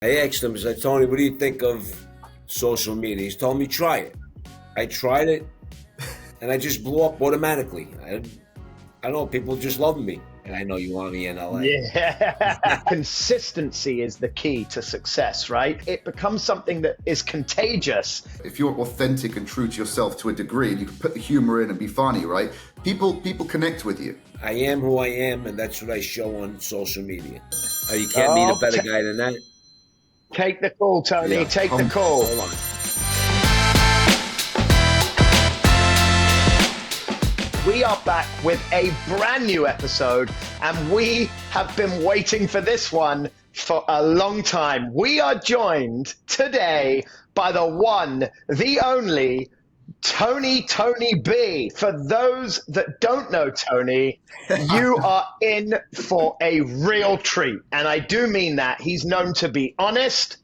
I asked him, I said, Tony, what do you think of social media? He's told me, try it. I tried it, and I just blew up automatically. I don't know, people just love me. And I know you want me in LA. Yeah. Consistency is the key to success, right? It becomes something that is contagious. If you're authentic and true to yourself to a degree, and you can put the humor in and be funny, right? People connect with you. I am who I am, and that's what I show on social media. You can't meet a better guy than that. Take the call, Tony. Yeah. Take the call. Hold on. We are back with a brand new episode, and we have been waiting for this one for a long time. We are joined today by the one, the only, Tony B. For those that don't know Tony, you are in for a real treat. And I do mean that. He's known to be honest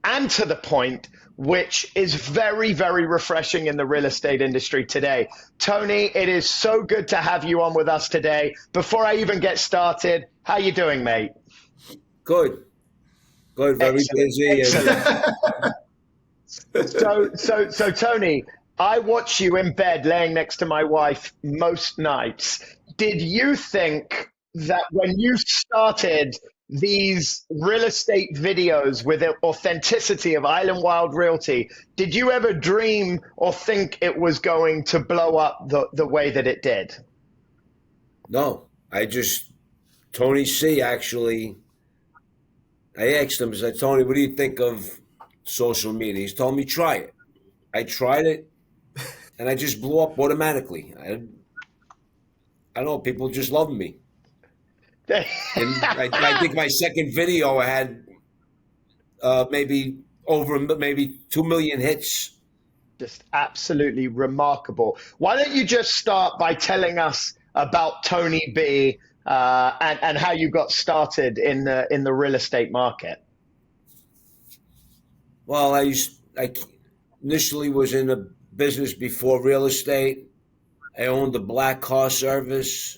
and to the point, which is very, very refreshing in the real estate industry today. Tony, it is so good to have you on with us today. Before I even get started, how you doing, mate? Good. Very busy. So Tony, I watch you in bed laying next to my wife most nights. Did you think that when you started these real estate videos with the authenticity of Island Wild Realty, did you ever dream or think it was going to blow up the way that it did? No, Tony C. actually, I asked him, I said, Tony, what do you think of social media? He's told me, try it. I tried it, and I just blew up automatically. I don't know, people just love me. And I think my second video had maybe 2 million hits. Just absolutely remarkable. Why don't you just start by telling us about Tony B and how you got started in the real estate market? Well, I initially was in a business before real estate. I owned a black car service.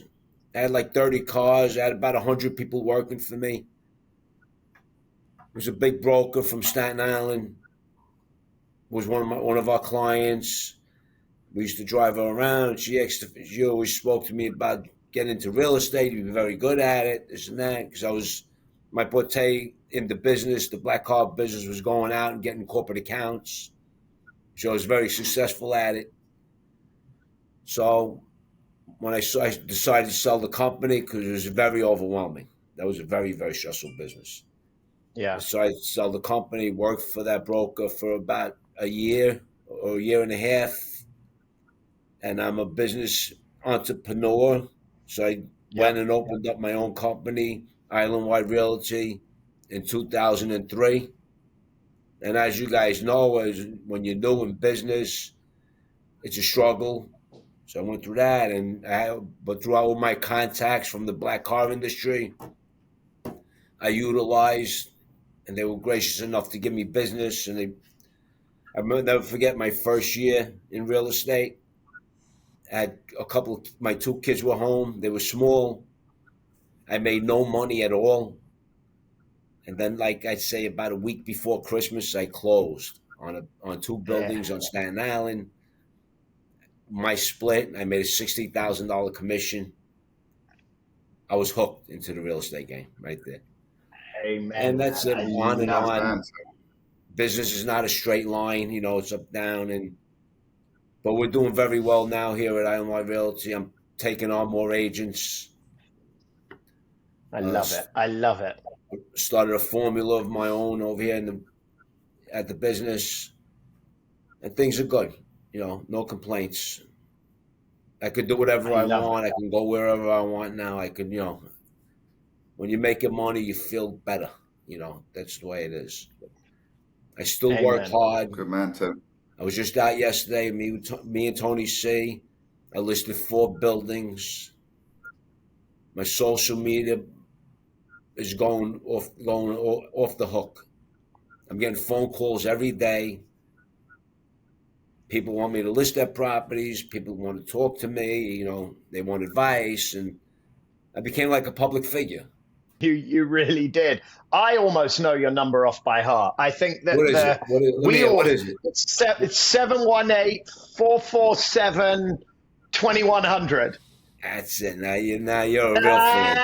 I had like 30 cars. I had about 100 people working for me. It was a big broker from Staten Island. Was one of our clients. We used to drive her around. She always spoke to me about getting into real estate. You'd be very good at it, this and that. Because my forte in the business, the black car business, was going out and getting corporate accounts. So I was very successful at it. So when I decided to sell the company, because it was very overwhelming. That was a very, very stressful business. Yeah. I decided to sell the company, worked for that broker for about a year or a year and a half. And I'm a business entrepreneur. So I went and opened up my own company, Island Wide Realty, in 2003. And as you guys know, when you're new in business, it's a struggle. So I went through that, but through all my contacts from the black car industry, I utilized, and they were gracious enough to give me business. And I'll never forget my first year in real estate. I had my 2 kids were home. They were small. I made no money at all. And then, like I'd say, about a week before Christmas, I closed on 2 buildings on Staten Island. My split, I made a $60,000 commission. I was hooked into the real estate game right there. Amen. And that's it, on and on. Business is not a straight line, it's up, down. But we're doing very well now here at Island Wide Realty. I'm taking on more agents. I love it. Started a formula of my own over here at the business. And things are good, no complaints. I could do whatever I want. I can go wherever I want now. I could, when you're making money, you feel better. That's the way it is. I still work hard. Good man, Tim. I was just out yesterday. Me and Tony C. I listed 4 buildings. My social media is going off the hook. I'm getting phone calls every day. People want me to list their properties. People want to talk to me. They want advice. And I became like a public figure. You really did. I almost know your number off by heart. I think that What is it? What is it? it's 718-447-2100. That's it. You're a real fan.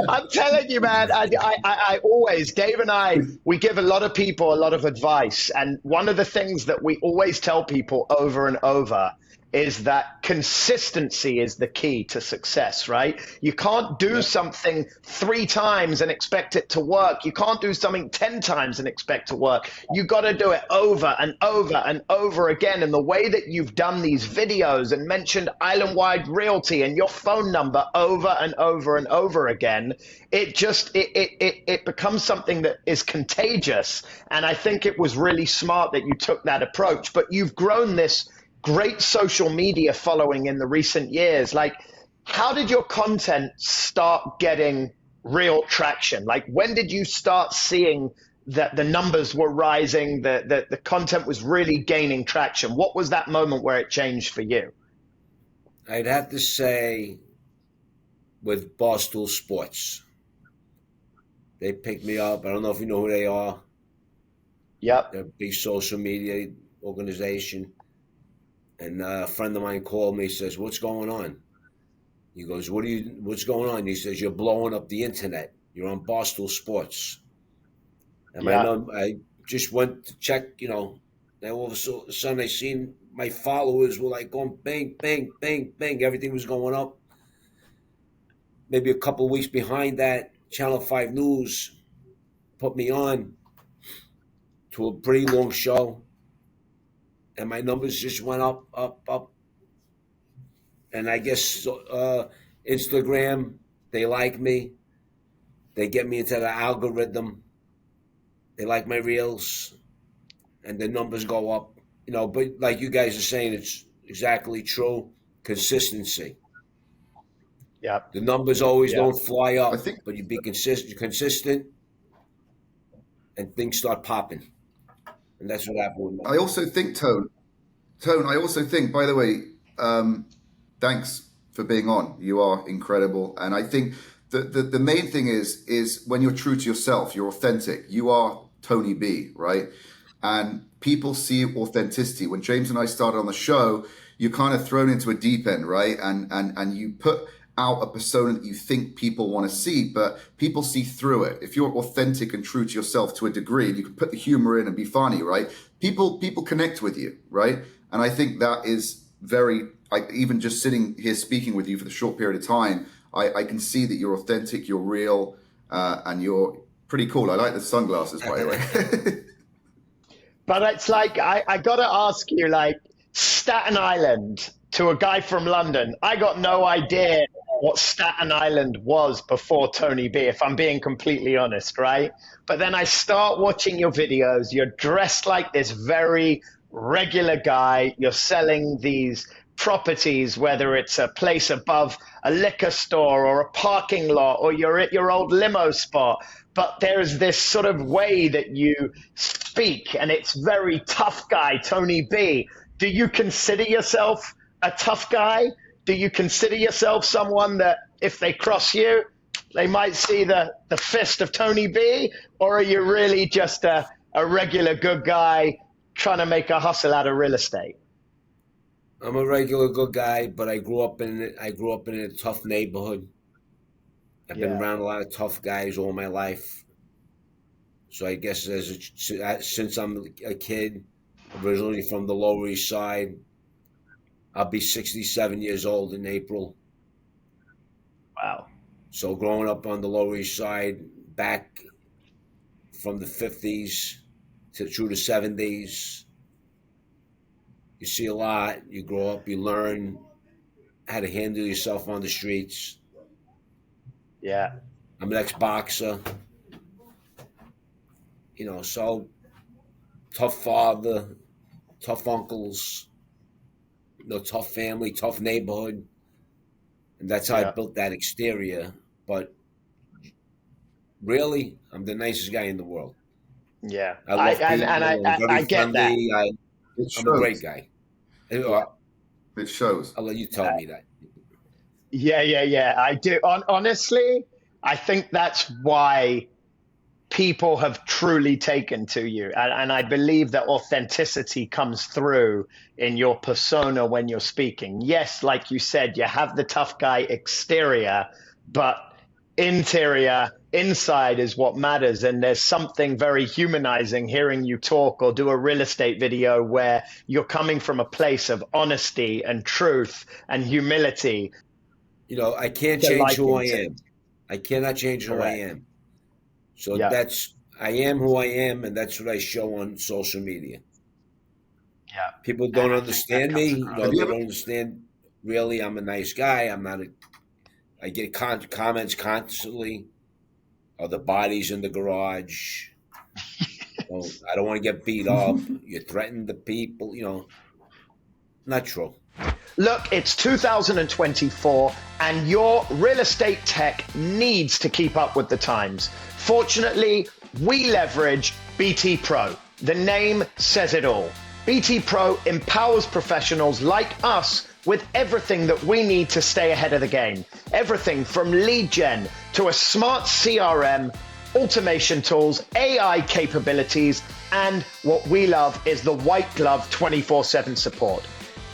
I'm telling you, man. I always, Dave and I, we give a lot of people a lot of advice, and one of the things that we always tell people over and over is that consistency is the key to success, right? You can't do something 3 times and expect it to work. You can't do something 10 times and expect to work. You got to do it over and over and over again. And the way that you've done these videos and mentioned island-wide realty and your phone number over and over and over again, it becomes something that is contagious. And I think it was really smart that you took that approach. But you've grown this great social media following in the recent years. Like, how did your content start getting real traction? Like, when did you start seeing that the numbers were rising, that the content was really gaining traction? What was that moment where it changed for you? I'd have to say with Barstool Sports. They picked me up. I don't know if you know who they are. Yep. They're a big social media organization. And a friend of mine called me, says, "What's going on?" He goes, "What's going on?" He says, "You're blowing up the internet. You're on Barstool Sports." And I just went to check, then all of a sudden I seen my followers were like going bang, bang, bang, bang. Everything was going up. Maybe a couple of weeks behind that, Channel 5 News put me on to a pretty long show. And my numbers just went up, up, up. And I guess Instagram, they like me. They get me into the algorithm. They like my reels. And the numbers go up. But like you guys are saying, it's exactly true. Consistency. Yeah. The numbers always don't fly up, but you be consistent, and things start popping. And that's what happened. I also think, Tone, I also think, by the way, thanks for being on. You are incredible. And I think the main thing is when you're true to yourself, you're authentic. You are Tony B, right? And people see authenticity. When James and I started on the show, you're kind of thrown into a deep end, right? And you put out a persona that you think people want to see, but people see through it. If you're authentic and true to yourself to a degree, and you can put the humor in and be funny, right? People connect with you, right? And I think that is even just sitting here speaking with you for the short period of time, I can see that you're authentic, you're real, and you're pretty cool. I like the sunglasses, by the way. But it's like, I got to ask you, like, Staten Island to a guy from London, I got no idea what Staten Island was before Tony B, if I'm being completely honest, right? But then I start watching your videos. You're dressed like this very regular guy. You're selling these properties, whether it's a place above a liquor store or a parking lot, or you're at your old limo spot. But there's this sort of way that you speak, and it's very tough guy, Tony B. Do you consider yourself a tough guy? Do you consider yourself someone that if they cross you, they might see the fist of Tony B? Or are you really just a regular good guy trying to make a hustle out of real estate? I'm a regular good guy, but I grew up in a tough neighborhood. I've been around a lot of tough guys all my life. So I guess since I'm a kid, originally from the Lower East Side, I'll be 67 years old in April. Wow. So growing up on the Lower East Side, back from the 50s through the 70s, you see a lot. You grow up, you learn how to handle yourself on the streets. Yeah. I'm an ex-boxer. So tough father, tough uncles, tough family, tough neighborhood. And that's how I built that exterior. But really, I'm the nicest guy in the world. Yeah. I love people. I get friendly. that. I'm a great guy. It shows. I'll let you tell me that. Yeah. I do. Honestly, I think that's why people have truly taken to you. And I believe that authenticity comes through in your persona when you're speaking. Yes, like you said, you have the tough guy exterior, but interior, inside is what matters. And there's something very humanizing hearing you talk or do a real estate video where you're coming from a place of honesty and truth and humility. You know, I can't To change who I liking to. am. I cannot change who I Correct. am. So Yeah. I am who I am, and that's what I show on social media. Yeah. People don't And I think that understand me. comes You across. know, Have you they ever? don't understand. Really, I'm a nice guy. I'm not a. I get comments constantly. Are the bodies in the garage? Well, I don't want to get beat up. You threaten the people. You know, not true. Look, it's 2024 and your real estate tech needs to keep up with the times. Fortunately, we leverage BT Pro. The name says it all. BT Pro empowers professionals like us with everything that we need to stay ahead of the game. Everything from lead gen to a smart CRM, automation tools, AI capabilities, and what we love is the white glove 24/7 support.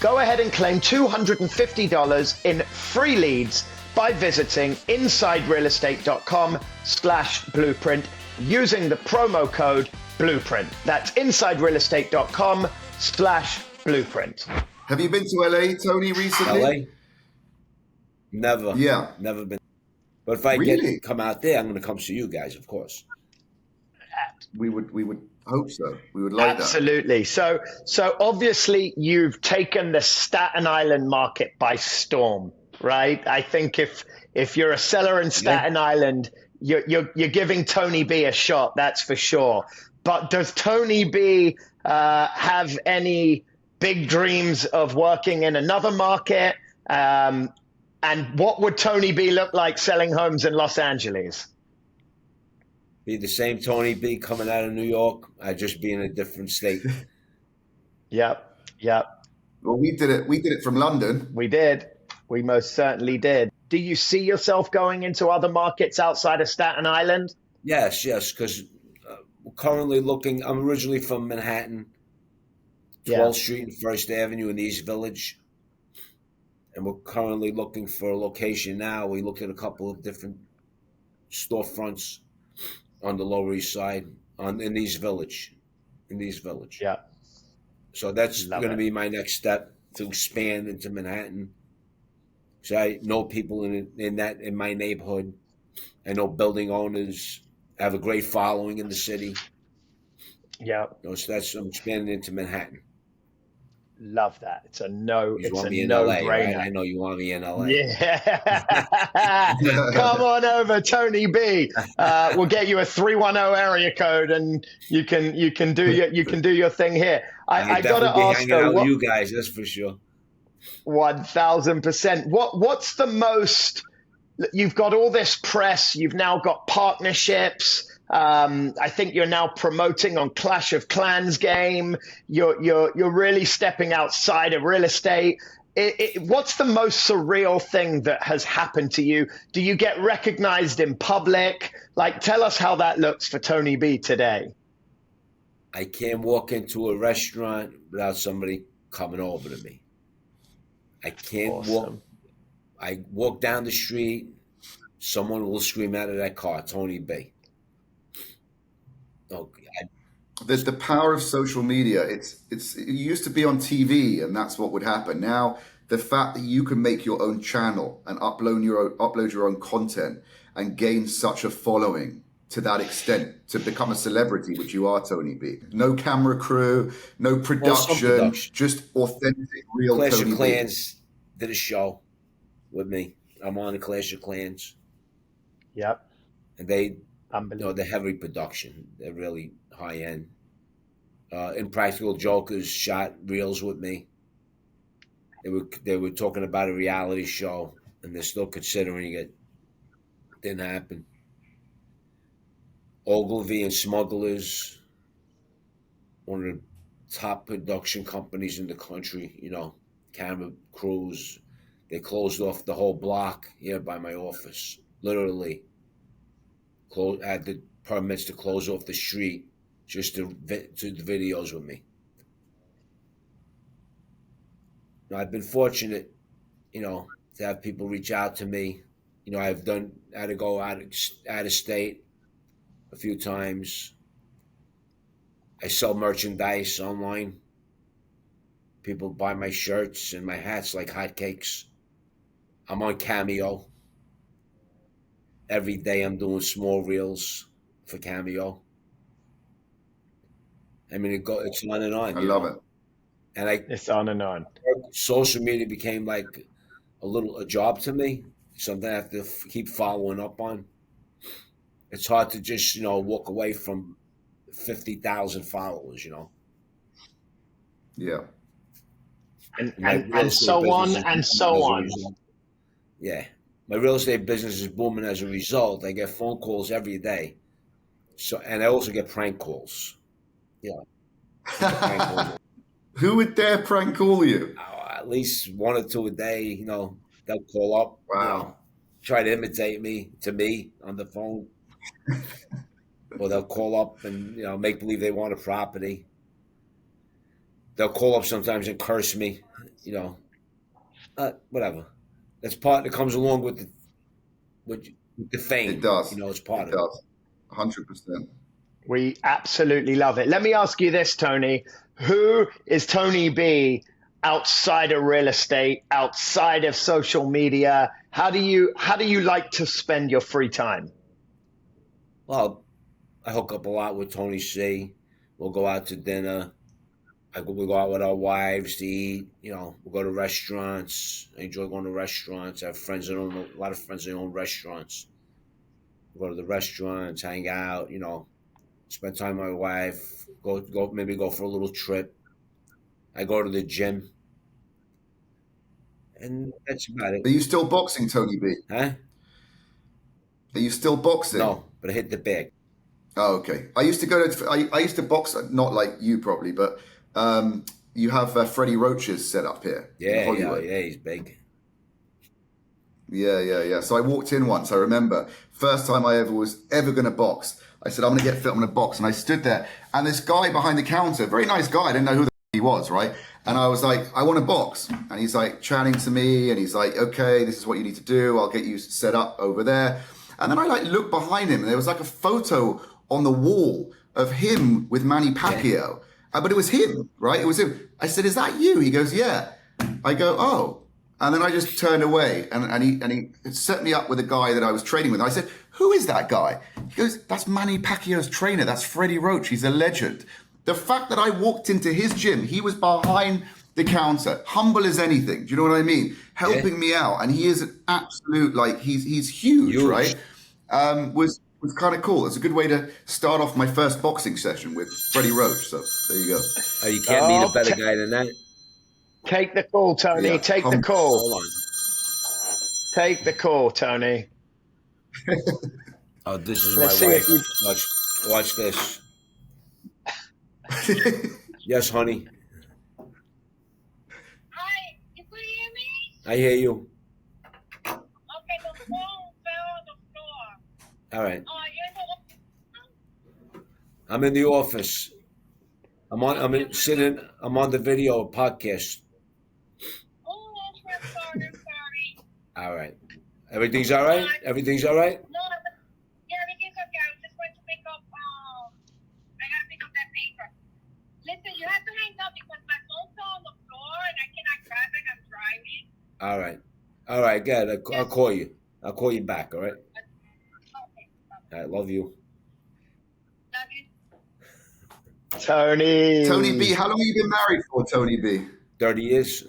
Go ahead and claim $250 in free leads by visiting insiderealestate.com/blueprint using the promo code blueprint. That's insiderealestate.com/blueprint. Have you been to LA, Tony, recently? LA? Never. Yeah. Never been. But if I Really? come out there, I'm going to come see you guys, of course. We would hope so. We would like that. Absolutely. So obviously you've taken the Staten Island market by storm, right? I think if you're a seller in Staten Island, you're giving Tony B a shot, that's for sure. But does Tony B have any big dreams of working in another market? And what would Tony B look like selling homes in Los Angeles? Be the same Tony B coming out of New York. I'd just be in a different state. Yep. Well, we did it from London. We did. We most certainly did. Do you see yourself going into other markets outside of Staten Island? Yes, because we're currently looking. I'm originally from Manhattan, 12th Street and First Avenue in East Village. And we're currently looking for a location now. We look at a couple of different storefronts on the Lower East Side, in East Village. Yeah. So that's Love going to it. be my next step to expand into Manhattan. So I know people in my neighborhood. I know building owners. I have a great following in the city. Yeah. So I'm expanding into Manhattan. Love that. It's a LA, no-brainer. right? I know you want me in LA. Yeah. Come on over, Tony B. We'll get you a 310 area code, and you can do your thing here. I got to ask hanging though, out with you guys, that's for sure. 1000%. What's the most? You've got all this press. You've now got partnerships. I think you're now promoting on Clash of Clans game. You're really stepping outside of real estate. What's the most surreal thing that has happened to you? Do you get recognized in public? Like, tell us how that looks for Tony B today. I can't walk into a restaurant without somebody coming over to me. I can't Awesome. I walk down the street, someone will scream out of that car, Tony B. Okay. The power of social media. It used to be on TV, and that's what would happen. Now, the fact that you can make your own channel and upload your own content and gain such a following to that extent, to become a celebrity, which you are, Tony B. No camera crew, no production, just authentic, real Clash Tony of B. Clans did a show with me. I'm on the Clash of Clans. Yep. And they're heavy production. They're really high end. Impractical Jokers shot reels with me. They were talking about a reality show, and they're still considering it. Didn't happen. Ogilvy and Smugglers, one of the top production companies in the country. Camera crews, They closed off the whole block here by my office. Literally, had the permits to close off the street just to do the videos with me. I've been fortunate, to have people reach out to me. I've had to go out of state a few times. I sell merchandise online. People buy my shirts and my hats like hotcakes. I'm on Cameo. Every day I'm doing small reels for Cameo. I mean, it's on and on. I love it. And it's on and on. Social media became like a job to me. Something I have to keep following up on. It's hard to just, walk away from 50,000 followers, Yeah. And so on and so on. Yeah. My real estate business is booming as a result. I get phone calls every day. And I also get prank calls. Yeah. Prank calls. Who would dare prank call you? At least one or two a day, they'll call up. Wow. Try to imitate me on the phone. Or they'll call up and, make believe they want a property. They'll call up sometimes and curse me, whatever. That's part that comes along with the fame. It does. It's part of it. It does. 100%. We absolutely love it. Let me ask you this, Tony. Who is Tony B outside of real estate, outside of social media? How do you like to spend your free time? Well, I hook up a lot with Tony C. We'll go out to dinner. We'll go out with our wives to eat. We'll go to restaurants. I enjoy going to restaurants. I have a lot of friends that own restaurants. We'll go to the restaurants, hang out, spend time with my wife, maybe go for a little trip. I go to the gym. And that's about it. Are you still boxing, Tony B? Huh? Are you still boxing? No, but I hit the bag. Oh, okay. I used to box, not like you probably, but you have Freddie Roach's set up here. Yeah, he's big. Yeah. So I walked in once, I remember. First time I was ever going to box. I said, I'm going to get fit, I'm going to box. And I stood there, and this guy behind the counter, very nice guy, I didn't know who he was, right? And I was like, I want to box. And he's like chatting to me, and he's like, okay, this is what you need to do. I'll get you set up over there. And then I looked behind him, and there was like a photo on the wall of him with Manny Pacquiao. Yeah. But it was him, right? It was him. I said, is that you? He goes, yeah. I go, oh. And then I just turned away, and he set me up with a guy that I was training with. I said, who is that guy? He goes, that's Manny Pacquiao's trainer. That's Freddie Roach. He's a legend. The fact that I walked into his gym, he was behind the counter, humble as anything. Do you know what I mean? Helping me out. And he is an absolute, he's huge, right? Was kind of cool. It's a good way to start off my first boxing session with Freddie Roach. So there you go. Oh, you can't meet a better guy than that. Take the call, Tony. Yeah, Take the call. Hold on. Take the call, Tony. Oh, this is Let's my see wife. if you... Watch this. Yes, honey. Hi, you can hear me? I hear you. Okay, the phone fell on the floor. All right. You're in the... I'm in the office. I'm on the video podcast. Oh, okay, I'm sorry. All right. Everything's all right? Everything's all right? No, everything's okay. I just went to pick up, I gotta pick up that paper. Listen, you have to hang up because my phone fell on the floor and I cannot grab it. I'm driving. All right, good. I'll call you. I'll call you back, all right? Okay. All right, love you. Love you. Tony B, how long have you been married for, Tony B? 30 years.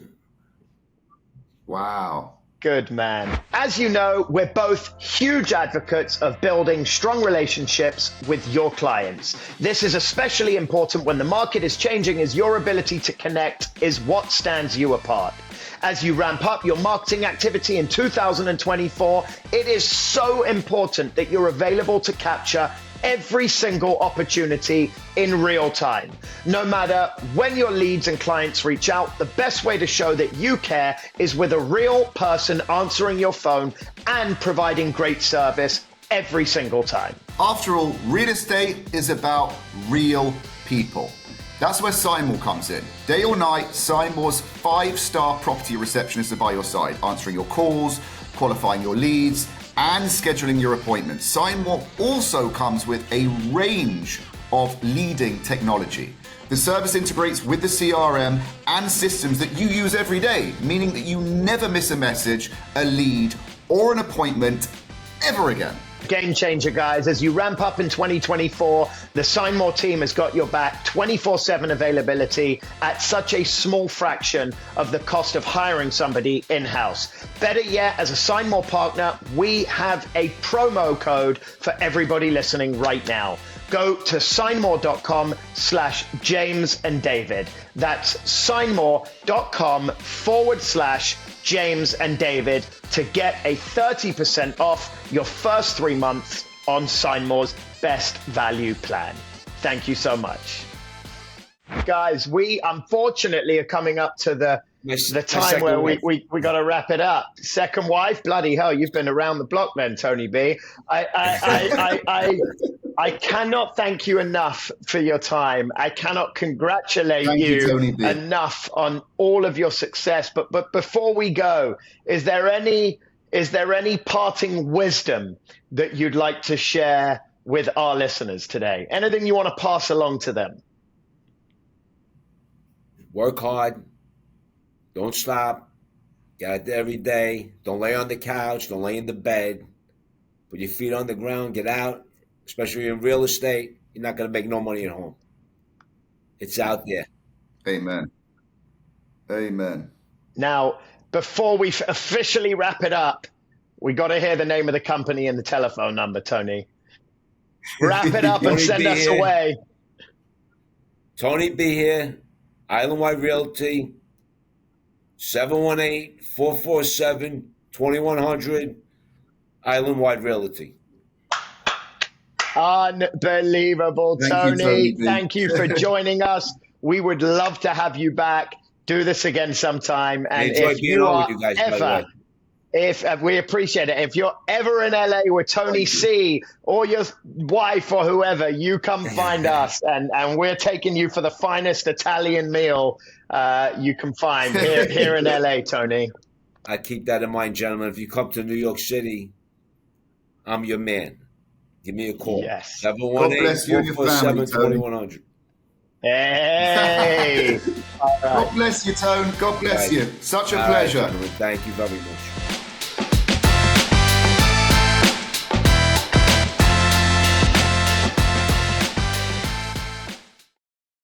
Wow. Good man. As you know, we're both huge advocates of building strong relationships with your clients. This is especially important when the market is changing, as your ability to connect is what stands you apart. As you ramp up your marketing activity in 2024, it is so important that you're available to capture every single opportunity in real time. No matter when your leads and clients reach out, the best way to show that you care is with a real person answering your phone and providing great service every single time. After all, real estate is about real people. That's where Simon comes in. Day or night, Simon's 5-star property receptionists are by your side, answering your calls, qualifying your leads, and scheduling your appointments. Simon also comes with a range of leading technology. The service integrates with the CRM and systems that you use every day, meaning that you never miss a message, a lead, or an appointment ever again. Game changer, guys. As you ramp up in 2024, the Sign More team has got your back, 24/7 availability at such a small fraction of the cost of hiring somebody in-house. Better yet, as a Sign More partner, we have a promo code for everybody listening right now. Go to signmore.com/James and David. That's signmore.com/James and David to get a 30% off your first 3 months on Signmore's best value plan. Thank you so much. Guys, we unfortunately are coming up to the time where we got to wrap it up. Second wife, bloody hell, you've been around the block then, Tony B. I cannot thank you enough for your time. I cannot congratulate you enough on all of your success. But before we go, is there any parting wisdom that you'd like to share with our listeners today? Anything you want to pass along to them? Work hard. Don't stop. Get out there every day. Don't lay on the couch. Don't lay in the bed. Put your feet on the ground. Get out. Especially in real estate, you're not going to make no money at home. It's out there. Amen. Amen. Now, before we officially wrap it up, we got to hear the name of the company and the telephone number, Tony. Wrap it up and send us away. Tony B here, Islandwide Realty, 718-447-2100, Islandwide Realty. Unbelievable, Tony. Thank you for joining us. We would love to have you back. Do this again sometime. And if you are ever, we appreciate it. If you're ever in LA with Tony C or your wife or whoever, you come find us, and we're taking you for the finest Italian meal you can find here in LA, Tony. I keep that in mind, gentlemen. If you come to New York City, I'm your man. Give me a call. Yes. 718-447-2100. Hey. God bless you, Tone. God bless you. Such a pleasure. Thank you very much.